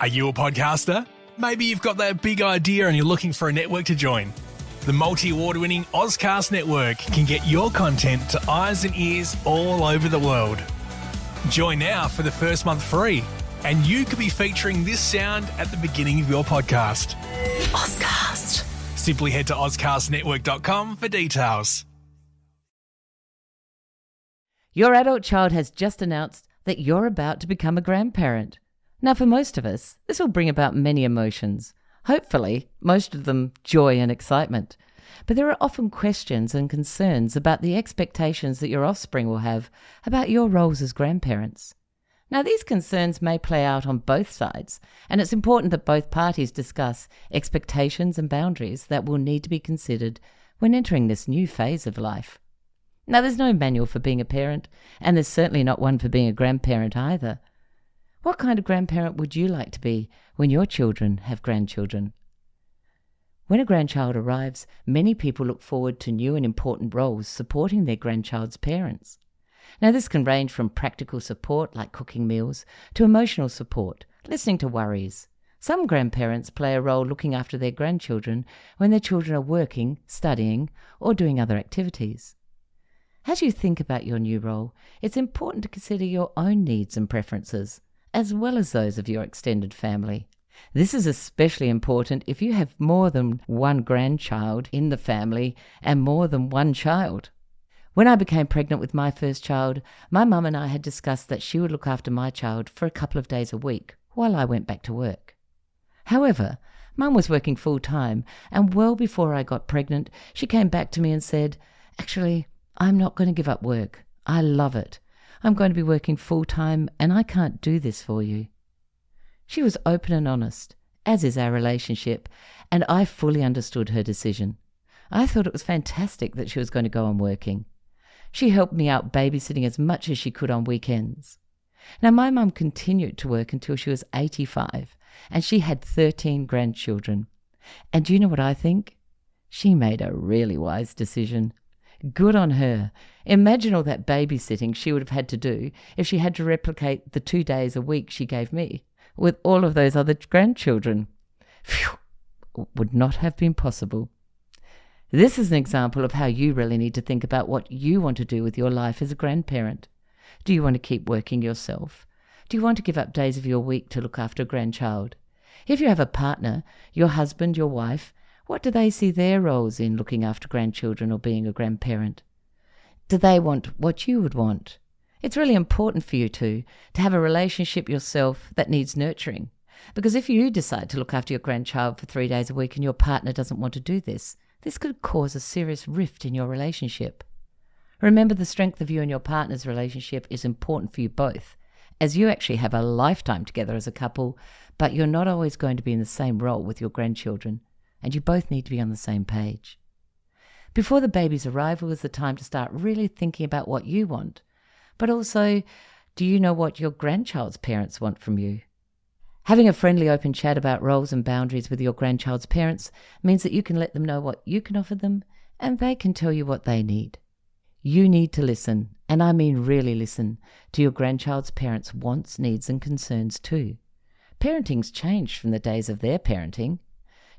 Are you a podcaster? Maybe you've got that big idea and you're looking for a network to join. The multi-award-winning Ozcast Network can get your content to eyes and ears all over the world. Join now for the first month free, and you could be featuring this sound at the beginning of your podcast. Ozcast. Simply head to ozcastnetwork.com for details. Your adult child has just announced that you're about to become a grandparent. Now, for most of us, this will bring about many emotions. Hopefully, most of them joy and excitement. But there are often questions and concerns about the expectations that your offspring will have about your roles as grandparents. Now, these concerns may play out on both sides, and it's important that both parties discuss expectations and boundaries that will need to be considered when entering this new phase of life. Now, there's no manual for being a parent, and there's certainly not one for being a grandparent either. What kind of grandparent would you like to be when your children have grandchildren? When a grandchild arrives, many people look forward to new and important roles supporting their grandchild's parents. Now, this can range from practical support like cooking meals to emotional support, listening to worries. Some grandparents play a role looking after their grandchildren when their children are working, studying, or doing other activities. As you think about your new role, it's important to consider your own needs and preferences, as well as those of your extended family. This is especially important if you have more than one grandchild in the family and more than one child. When I became pregnant with my first child, my mum and I had discussed that she would look after my child for a couple of days a week while I went back to work. However, Mum was working full-time, and well before I got pregnant, she came back to me and said, "Actually, I'm not going to give up work. I love it. I'm going to be working full-time and I can't do this for you." She was open and honest, as is our relationship, and I fully understood her decision. I thought it was fantastic that she was going to go on working. She helped me out babysitting as much as she could on weekends. Now, my mum continued to work until she was 85, and she had 13 grandchildren. And do you know what I think? She made a really wise decision. Good on her. Imagine all that babysitting she would have had to do if she had to replicate the 2 days a week she gave me with all of those other grandchildren. Phew, would not have been possible. This is an example of how you really need to think about what you want to do with your life as a grandparent. Do you want to keep working yourself? Do you want to give up days of your week to look after a grandchild? If you have a partner, your husband, your wife, what do they see their roles in looking after grandchildren or being a grandparent? Do they want what you would want? It's really important for you to have a relationship yourself that needs nurturing. Because if you decide to look after your grandchild for 3 days a week and your partner doesn't want to do this could cause a serious rift in your relationship. Remember, the strength of you and your partner's relationship is important for you both, as you actually have a lifetime together as a couple, but you're not always going to be in the same role with your grandchildren, and you both need to be on the same page. Before the baby's arrival is the time to start really thinking about what you want, but also, do you know what your grandchild's parents want from you? Having a friendly, open chat about roles and boundaries with your grandchild's parents means that you can let them know what you can offer them, and they can tell you what they need. You need to listen, and I mean really listen, to your grandchild's parents' wants, needs, and concerns too. Parenting's changed from the days of their parenting.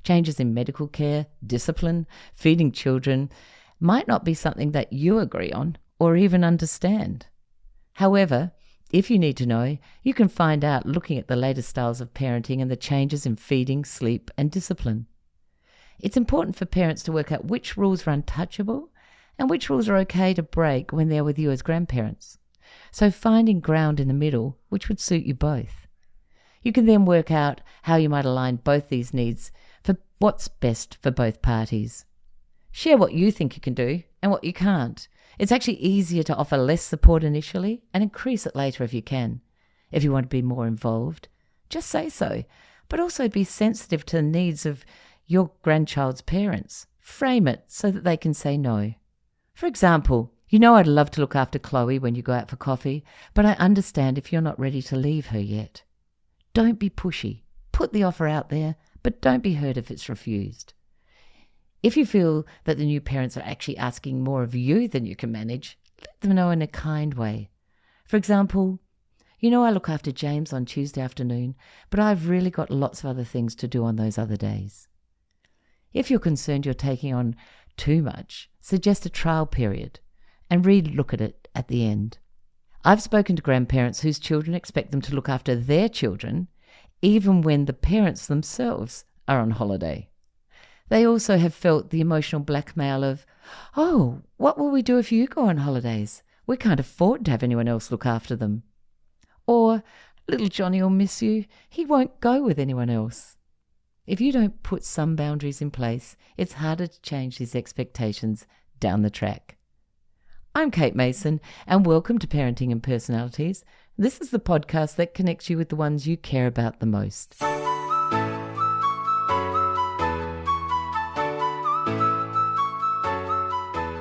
Changes in medical care, discipline, feeding children might not be something that you agree on or even understand. However, if you need to know, you can find out looking at the latest styles of parenting and the changes in feeding, sleep, and discipline. It's important for parents to work out which rules are untouchable and which rules are okay to break when they're with you as grandparents. So finding ground in the middle, which would suit you both. You can then work out how you might align both these needs for what's best for both parties. Share what you think you can do and what you can't. It's actually easier to offer less support initially and increase it later if you can. If you want to be more involved, just say so, but also be sensitive to the needs of your grandchild's parents. Frame it so that they can say no. For example, you know I'd love to look after Chloe when you go out for coffee, but I understand if you're not ready to leave her yet. Don't be pushy. Put the offer out there, but don't be hurt if it's refused. If you feel that the new parents are actually asking more of you than you can manage, let them know in a kind way. For example, You know, I look after James on Tuesday afternoon, but I've really got lots of other things to do on those other days. If you're concerned you're taking on too much, suggest a trial period and re-look at it at the end. I've spoken to grandparents whose children expect them to look after their children even when the parents themselves are on holiday. They also have felt the emotional blackmail of, "Oh, what will we do if you go on holidays? We can't afford to have anyone else look after them." Or, "Little Johnny will miss you. He won't go with anyone else." If you don't put some boundaries in place, it's harder to change these expectations down the track. I'm Kate Mason, and welcome to Parenting and Personalities. This is the podcast that connects you with the ones you care about the most.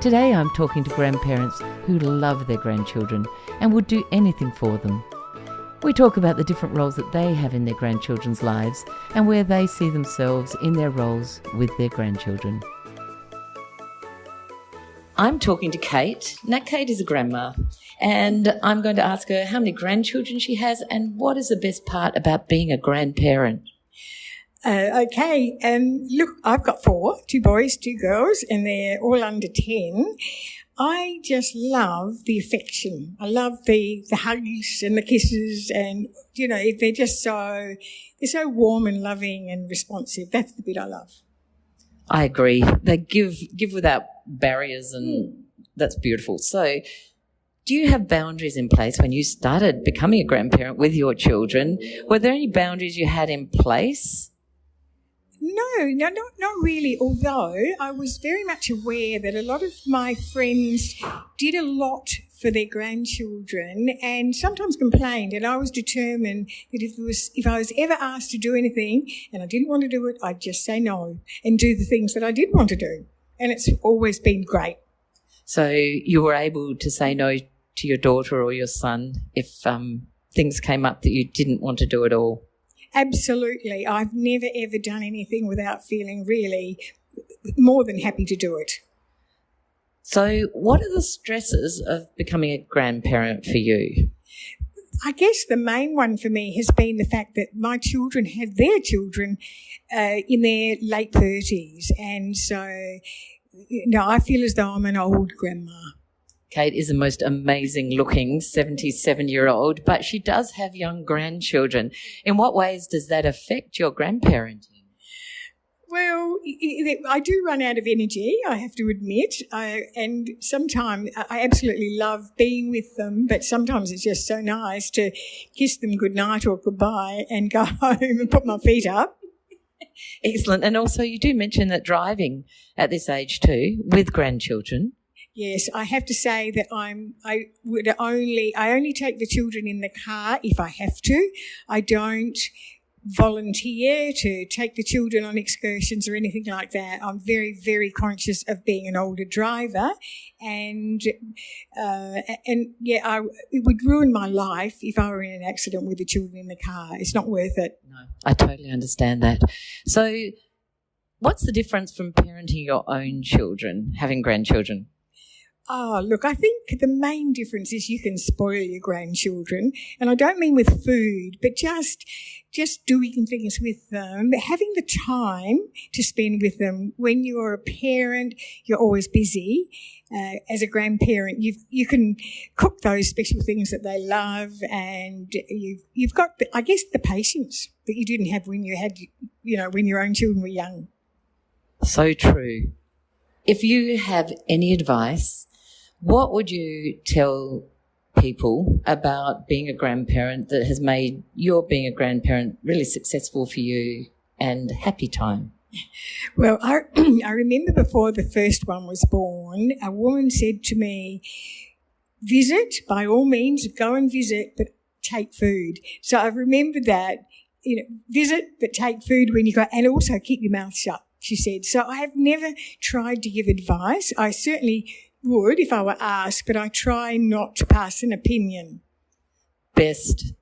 Today I'm talking to grandparents who love their grandchildren and would do anything for them. We talk about the different roles that they have in their grandchildren's lives and where they see themselves in their roles with their grandchildren. I'm talking to Kate. Now, Kate is a grandma, and I'm going to ask her how many grandchildren she has and what is the best part about being a grandparent. Okay, look, I've got 4, 2 boys, 2 girls, and they're all under 10. I just love the affection. I love the hugs and the kisses, and, you know, they're so warm and loving and responsive. That's the bit I love. I agree. They give without barriers, and that's beautiful. So do you have boundaries in place when you started becoming a grandparent with your children? Were there any boundaries you had in place? No, not really, although I was very much aware that a lot of my friends did a lot for their grandchildren and sometimes complained, and I was determined that if I was ever asked to do anything and I didn't want to do it, I'd just say no and do the things that I did want to do, and it's always been great. So you were able to say no to your daughter or your son if things came up that you didn't want to do at all? Absolutely. I've never, ever done anything without feeling really more than happy to do it. So what are the stresses of becoming a grandparent for you? I guess the main one for me has been the fact that my children have their children in their late 30s. And so, I feel as though I'm an old grandma. Kate is the most amazing-looking 77-year-old, but she does have young grandchildren. In what ways does that affect your grandparenting? Well, I do run out of energy, I have to admit, and sometimes I absolutely love being with them, but sometimes it's just so nice to kiss them goodnight or goodbye and go home and put my feet up. Excellent. And also you do mention that driving at this age too, with grandchildren. Yes, I have to say that I only take the children in the car if I have to. I don't volunteer to take the children on excursions or anything like that. I'm very, very conscious of being an older driver, and it would ruin my life if I were in an accident with the children in the car. It's not worth it. No, I totally understand that. So what's the difference from parenting your own children, having grandchildren? Oh, look, I think the main difference is you can spoil your grandchildren, and I don't mean with food, but just doing things with them, having the time to spend with them. When you're a parent, you're always busy. As a grandparent, you can cook those special things that they love, and you've got, the patience that you didn't have when you had, when your own children were young. So true. If you have any advice, what would you tell people about being a grandparent that has made your being a grandparent really successful for you and happy time? Well, I remember before the first one was born, a woman said to me, visit, by all means, go and visit, but take food. So I remember that, visit, but take food when you go, and also keep your mouth shut, she said. So I have never tried to give advice. I certainly would if I were asked, but I try not to pass an opinion. Best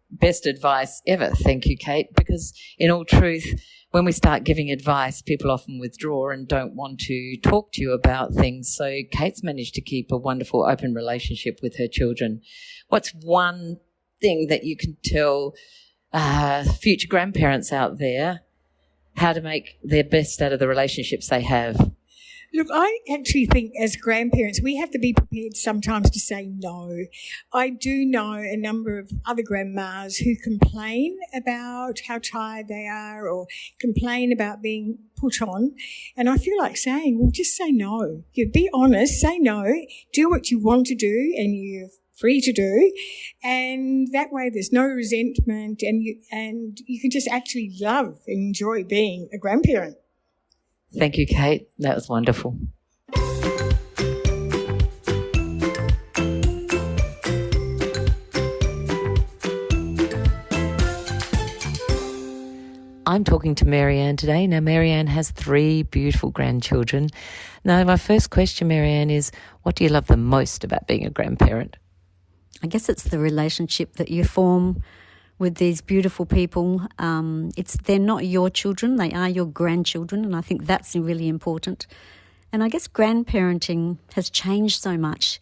advice ever. Thank you, Kate, because in all truth, when we start giving advice, people often withdraw and don't want to talk to you about things. So Kate's managed to keep a wonderful open relationship with her children. What's one something that you can tell future grandparents out there how to make their best out of the relationships they have? Look, I actually think as grandparents, we have to be prepared sometimes to say no. I do know a number of other grandmas who complain about how tired they are or complain about being put on. And I feel like saying, well, just say no. You be honest, say no, do what you want to do and you're free to do. And that way there's no resentment and you can just actually love and enjoy being a grandparent. Thank you, Kate. That was wonderful. I'm talking to Marianne today. Now, Marianne has 3 beautiful grandchildren. Now, my first question, Marianne, is what do you love the most about being a grandparent? I guess it's the relationship that you form with these beautiful people. They're not your children, they are your grandchildren, and I think that's really important. And I guess grandparenting has changed so much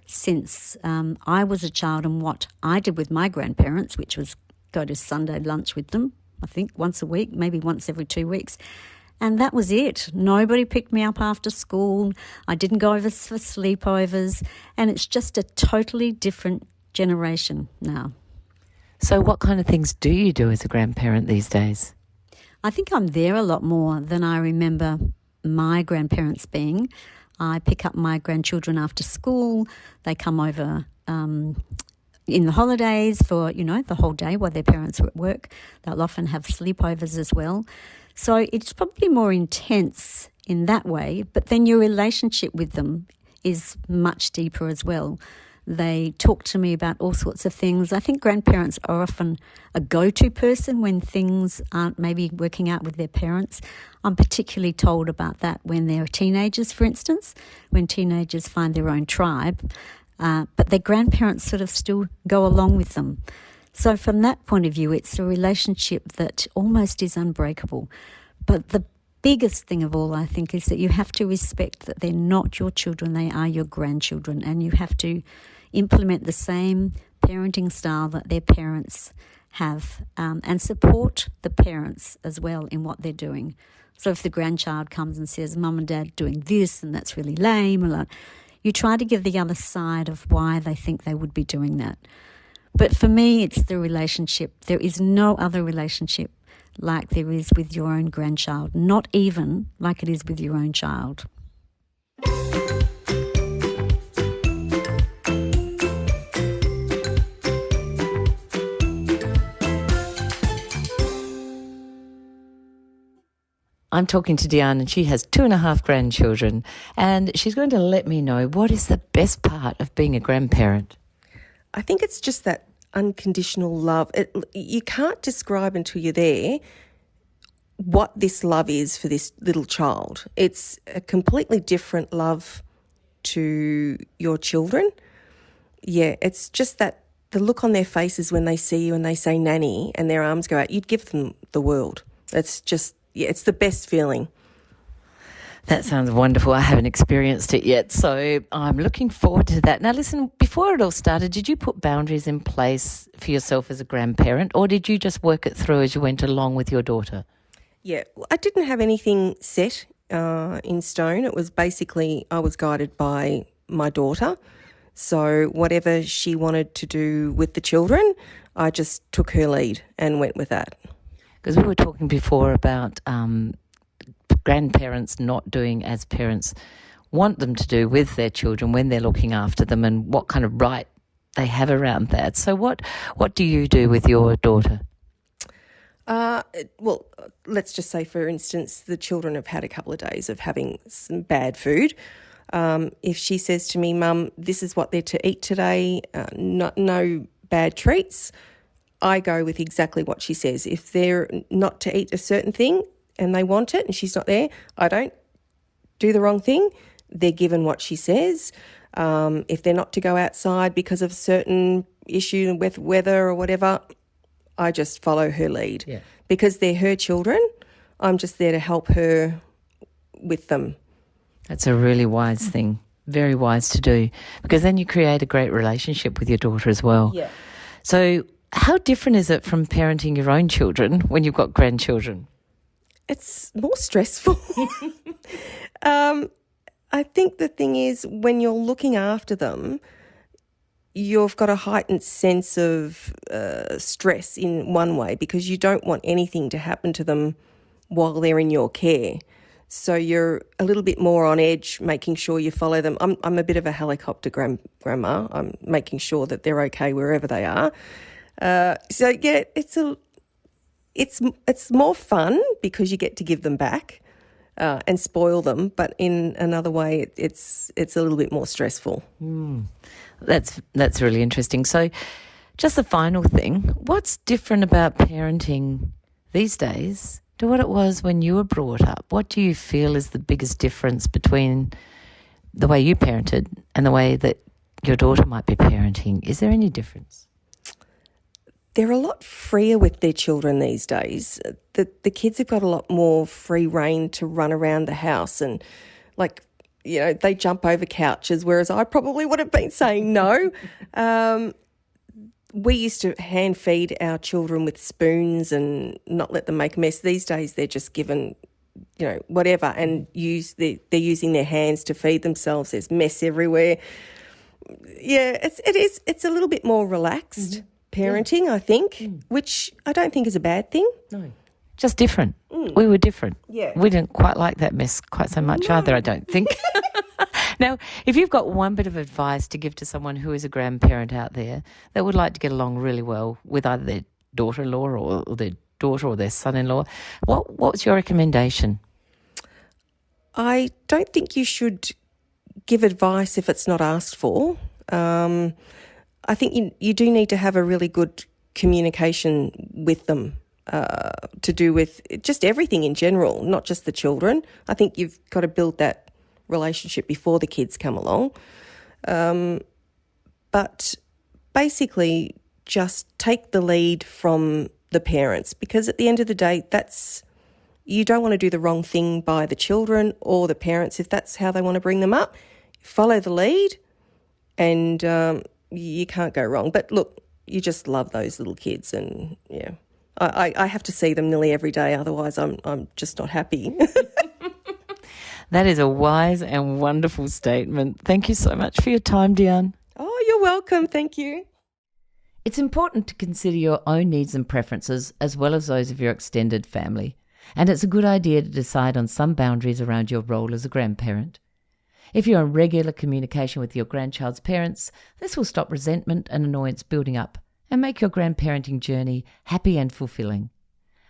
since I was a child and what I did with my grandparents, which was go to Sunday lunch with them, I think once a week, maybe once every 2 weeks. And that was it. Nobody picked me up after school. I didn't go over for sleepovers. And it's just a totally different generation now. So what kind of things do you do as a grandparent these days? I think I'm there a lot more than I remember my grandparents being. I pick up my grandchildren after school. They come over in the holidays for, the whole day while their parents are at work. They'll often have sleepovers as well. So it's probably more intense in that way, but then your relationship with them is much deeper as well. They talk to me about all sorts of things. I think grandparents are often a go-to person when things aren't maybe working out with their parents. I'm particularly told about that when they're teenagers, for instance, when teenagers find their own tribe, but their grandparents sort of still go along with them. So from that point of view, it's a relationship that almost is unbreakable. But the biggest thing of all, I think, is that you have to respect that they're not your children, they are your grandchildren, and you have to implement the same parenting style that their parents have, and support the parents as well in what they're doing. So if the grandchild comes and says, Mum and Dad are doing this and that's really lame, you try to give the other side of why they think they would be doing that. But for me, it's the relationship. There is no other relationship like there is with your own grandchild, not even like it is with your own child. I'm talking to Diane and she has 2.5 grandchildren and she's going to let me know what is the best part of being a grandparent. I think it's just that unconditional love. You can't describe until you're there what this love is for this little child. It's a completely different love to your children. Yeah, it's just that the look on their faces when they see you and they say nanny and their arms go out, you'd give them the world. It's just, it's the best feeling. That sounds wonderful. I haven't experienced it yet, so I'm looking forward to that. Now, listen, before it all started, did you put boundaries in place for yourself as a grandparent, or did you just work it through as you went along with your daughter? Yeah, I didn't have anything set in stone. It was basically I was guided by my daughter. So whatever she wanted to do with the children, I just took her lead and went with that. Because we were talking before about grandparents not doing as parents want them to do with their children when they're looking after them and what kind of right they have around that. So what do you do with your daughter? Well, let's just say, for instance, the children have had a couple of days of having some bad food. If she says to me, Mum, this is what they're to eat today, no bad treats, I go with exactly what she says. If they're not to eat a certain thing and they want it and she's not there, I don't do the wrong thing. They're given what she says. If they're not to go outside because of a certain issue with weather or whatever, I just follow her lead. Yeah. Because they're her children, I'm just there to help her with them. That's a really wise thing, very wise to do, because then you create a great relationship with your daughter as well. Yeah. So how different is it from parenting your own children when you've got grandchildren? It's more stressful. I think the thing is, when you're looking after them, you've got a heightened sense of stress in one way, because you don't want anything to happen to them while they're in your care. So you're a little bit more on edge, making sure you follow them. I'm a bit of a helicopter grandma. I'm making sure that they're okay wherever they are. So yeah, it's more fun because you get to give them back and spoil them, but in another way, it's a little bit more stressful. That's really interesting. So just the final thing, what's different about parenting these days to what it was when you were brought up? What do you feel is the biggest difference between the way you parented and the way that your daughter might be parenting? Is there any difference? They're a lot freer with their children these days. The kids have got a lot more free rein to run around the house, and they jump over couches, whereas I probably would have been saying no. We used to hand feed our children with spoons and not let them make a mess. These days they're just given, whatever, and they're using their hands to feed themselves. There's mess everywhere. Yeah, it's a little bit more relaxed parenting, I think, which I don't think is a bad thing. No. Just different. We were different. Yeah. We didn't quite like that mess quite so much either, I don't think. Now, if you've got one bit of advice to give to someone who is a grandparent out there that would like to get along really well with either their daughter-in-law or their daughter or their son-in-law, what's your recommendation? I don't think you should give advice if it's not asked for. I think you do need to have a really good communication with them to do with just everything in general, not just the children. I think you've got to build that relationship before the kids come along. But basically just take the lead from the parents, because at the end of the day, you don't want to do the wrong thing by the children or the parents. If that's how they want to bring them up, follow the lead and you can't go wrong. But look, you just love those little kids, and yeah, I have to see them nearly every day, otherwise I'm just not happy. That is a wise and wonderful statement. Thank you so much for your time, Diane. Oh, you're welcome. Thank you. It's important to consider your own needs and preferences as well as those of your extended family, and it's a good idea to decide on some boundaries around your role as a grandparent. If you're in regular communication with your grandchild's parents, this will stop resentment and annoyance building up and make your grandparenting journey happy and fulfilling.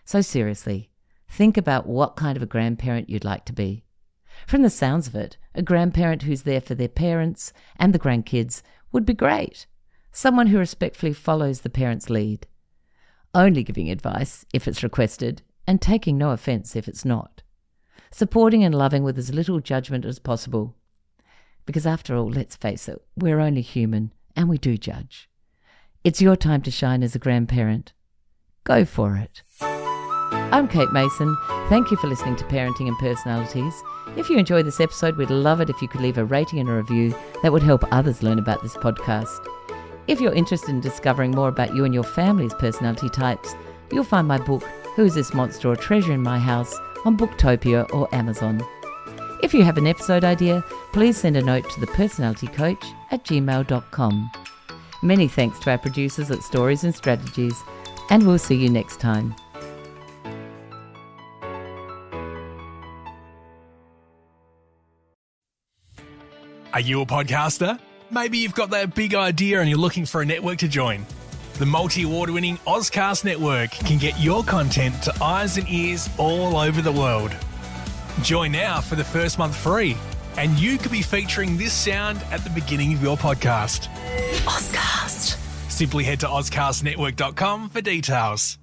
So seriously, think about what kind of a grandparent you'd like to be. From the sounds of it, a grandparent who's there for their parents and the grandkids would be great. Someone who respectfully follows the parent's lead. Only giving advice if it's requested and taking no offence if it's not. Supporting and loving with as little judgment as possible. Because after all, let's face it, we're only human and we do judge. It's your time to shine as a grandparent. Go for it. I'm Kate Mason. Thank you for listening to Parenting and Personalities. If you enjoyed this episode, we'd love it if you could leave a rating and a review. That would help others learn about this podcast. If you're interested in discovering more about you and your family's personality types, you'll find my book, Who is This Monster or Treasure in My House, on Booktopia or Amazon. If you have an episode idea, please send a note to thepersonalitycoach@gmail.com. Many thanks to our producers at Stories and Strategies, and we'll see you next time. Are you a podcaster? Maybe you've got that big idea and you're looking for a network to join. The multi-award-winning Ozcast Network can get your content to eyes and ears all over the world. Join now for the first month free, and you could be featuring this sound at the beginning of your podcast. Ozcast. Simply head to ozcastnetwork.com for details.